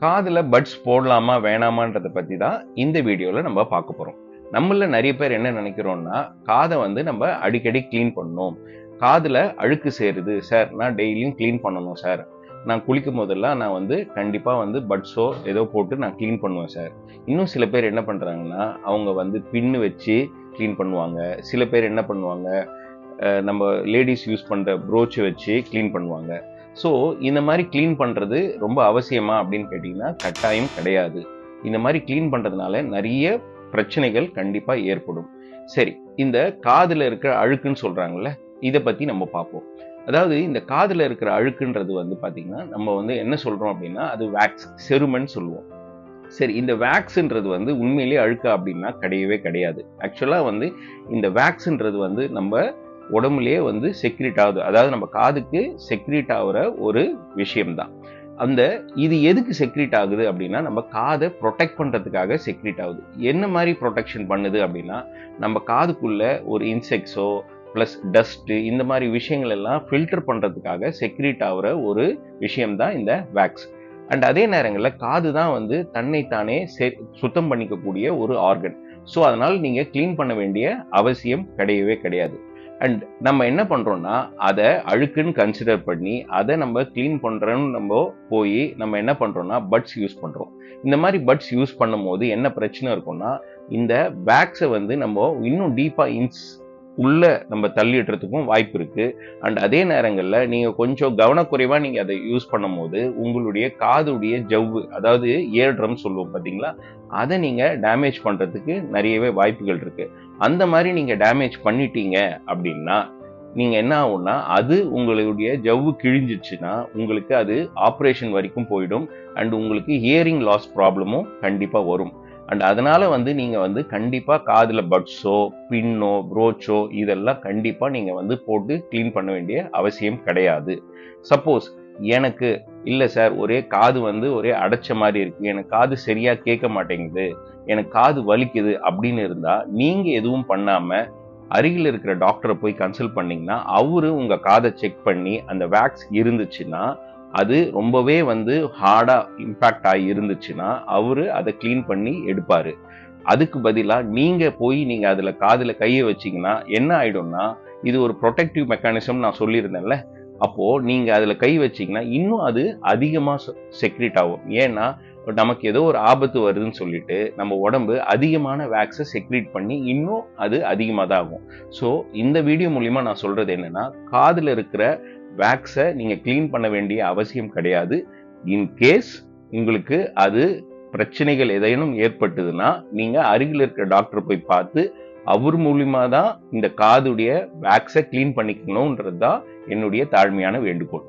காதுல பட்ஸ் போடலாமா வேணாமான்றத பத்தி தான் இந்த வீடியோல நம்ம பார்க்க போறோம். நம்மள நிறைய பேர் என்ன நினைக்கிறோம்னா, காதை வந்து நம்ம அடிக்கடி கிளீன் பண்ணணும். காதுல அழுக்கு சேருது சார், நான் டெய்லியும் கிளீன் பண்ணணும் சார். நான் குளிக்கும் போதெல்லாம் நான் வந்து கண்டிப்பா வந்து பட்ஸோ ஏதோ போட்டு நான் கிளீன் பண்ணுவேன் சார். இன்னும் சில பேர் என்ன பண்றாங்கன்னா, அவங்க வந்து பின்னு வச்சு கிளீன் பண்ணுவாங்க. சில பேர் என்ன பண்ணுவாங்க, நம்ம லேடிஸ் யூஸ் பண்ற ப்ரோச் வச்சு கிளீன் பண்ணுவாங்க. ஸோ இந்த மாதிரி கிளீன் பண்றது ரொம்ப அவசியமா அப்படின்னு கேட்டிங்கன்னா கட்டாயம் கிடையாது. இந்த மாதிரி கிளீன் பண்றதுனால நிறைய பிரச்சனைகள் கண்டிப்பா ஏற்படும். சரி, இந்த காதுல இருக்கிற அழுக்குன்னு சொல்றாங்கல்ல, இதை பத்தி நம்ம பார்ப்போம். அதாவது இந்த காதுல இருக்கிற அழுக்குன்றது வந்து பாத்தீங்கன்னா நம்ம வந்து என்ன சொல்றோம் அப்படின்னா அது வேக்ஸ், செருமன் சொல்லுவோம். சரி, இந்த வேக்ஸ்ன்றது வந்து உண்மையிலேயே அழுக்கா அப்படின்னா கிடையவே கிடையாது. ஆக்சுவலா வந்து இந்த வேக்ஸ்ன்றது வந்து நம்ம உடம்புலயே வந்து செக்ரீட் ஆகுது. அதாவது நம்ம காதுக்கு செக்ரீட் ஆகுற ஒரு விஷயம்தான். அந்த இது எதுக்கு செக்ரீட் ஆகுது அப்படின்னா நம்ம காதை ப்ரொடெக்ட் பண்றதுக்காக செக்ரீட் ஆகுது. என்ன மாதிரி ப்ரொடெக்ஷன் பண்ணுது அப்படின்னா, நம்ம காதுக்குள்ள ஒரு இன்செக்ட்ஸோ பிளஸ் டஸ்ட் இந்த மாதிரி விஷயங்கள் எல்லாம் ஃபில்டர் பண்றதுக்காக செக்ரீட் ஆகுற ஒரு விஷயம்தான் இந்த வேக்ஸ். அண்ட் அதே நேரங்களில் காது தான் வந்து தன்னைத்தானே சுத்தம் பண்ணிக்கக்கூடிய ஒரு ஆர்கன். ஸோ அதனால நீங்க கிளீன் பண்ண வேண்டிய அவசியம் கிடையவே கிடையாது. அண்ட் நம்ம என்ன பண்றோம்னா அதை அழுக்குன்னு கன்சிடர் பண்ணி அதை நம்ம கிளீன் பண்றோம்னு நம்ம போய் நம்ம என்ன பண்றோம்னா பட்ஸ் யூஸ் பண்றோம். இந்த மாதிரி பட்ஸ் யூஸ் பண்ணும் போது என்ன பிரச்சனை இருக்கும்னா, இந்த வேக்ஸை வந்து நம்ம இன்னும் டீப்பா உள்ள நம்ம தள்ளிடுறதுக்கும் வாய்ப்பு இருக்கு. அண்ட் அதே நேரங்கள்ல நீங்க கொஞ்சம் கவனக்குறைவா நீங்க அதை யூஸ் பண்ணும் போது உங்களுடைய காதுடைய ஜவ்வு, அதாவது இயர் ட்ரம் சொல்லுவோம் பாத்தீங்களா, அதை நீங்க டேமேஜ் பண்றதுக்கு நிறையவே வாய்ப்புகள் இருக்கு. அந்த மாதிரி நீங்க டேமேஜ் பண்ணிட்டீங்க அப்படின்னா நீங்க என்ன ஆகும்னா, அது உங்களுடைய ஜவ்வு கிழிஞ்சிச்சுன்னா உங்களுக்கு அது ஆப்ரேஷன் வரைக்கும் போயிடும். அண்ட் உங்களுக்கு ஹியரிங் லாஸ் ப்ராப்ளமும் கண்டிப்பா வரும். அண்ட் அதனால வந்து நீங்க வந்து கண்டிப்பா காதுல பட்ஸோ பின்னோ ப்ரோச்சோ இதெல்லாம் கண்டிப்பா நீங்க வந்து போட்டு கிளீன் பண்ண வேண்டிய அவசியம் கிடையாது. சப்போஸ் எனக்கு இல்ல சார், ஒரே காது வந்து ஒரே அடைச்ச மாதிரி இருக்கு, எனக்கு காது சரியா கேட்க மாட்டேங்குது, எனக்கு காது வலிக்குது அப்படின்னு இருந்தா நீங்க எதுவும் பண்ணாம அருகில் இருக்கிற டாக்டரை போய் கன்சல்ட் பண்ணீங்கன்னா அவரு உங்க காதை செக் பண்ணி அந்த வேக்ஸ் இருந்துச்சுன்னா, அது ரொம்பவே வந்து ஹார்டா இம்பாக்ட் ஆகி இருந்துச்சுன்னா அவரு அதை கிளீன் பண்ணி எடுப்பாரு. அதுக்கு பதிலா நீங்க போய் நீங்க அதுல காதுல கையை வச்சீங்கன்னா என்ன ஆயிடும்னா, இது ஒரு ப்ரொடெக்டிவ் மெக்கானிசம் நான் சொல்லியிருந்தேன்ல, அப்போ நீங்க அதுல கை வச்சீங்கன்னா இன்னும் அது அதிகமா செக்ரீட் ஆகும். ஏன்னா நமக்கு ஏதோ ஒரு ஆபத்து வருதுன்னு சொல்லிட்டு நம்ம உடம்பு அதிகமான வேக்ஸை செக்ரீட் பண்ணி இன்னும் அது அதிகமாக தான் ஆகும். ஸோ இந்த வீடியோ மூலியமா நான் சொல்றது என்னன்னா, காதுல இருக்கிற வேக்ஸை நீங்க கிளீன் பண்ண வேண்டிய அவசியம் கிடையாது. இன்கேஸ் உங்களுக்கு அது பிரச்சனைகள் ஏதேனும் ஏற்பட்டதுன்னா நீங்க அருகில் இருக்கிற டாக்டர் போய் பார்த்து அவர் மூலியமா தான் இந்த காதுடைய வேக்ஸை கிளீன் பண்ணிக்கணும்ன்றது தான் என்னுடைய தாழ்மையான வேண்டுகோள்.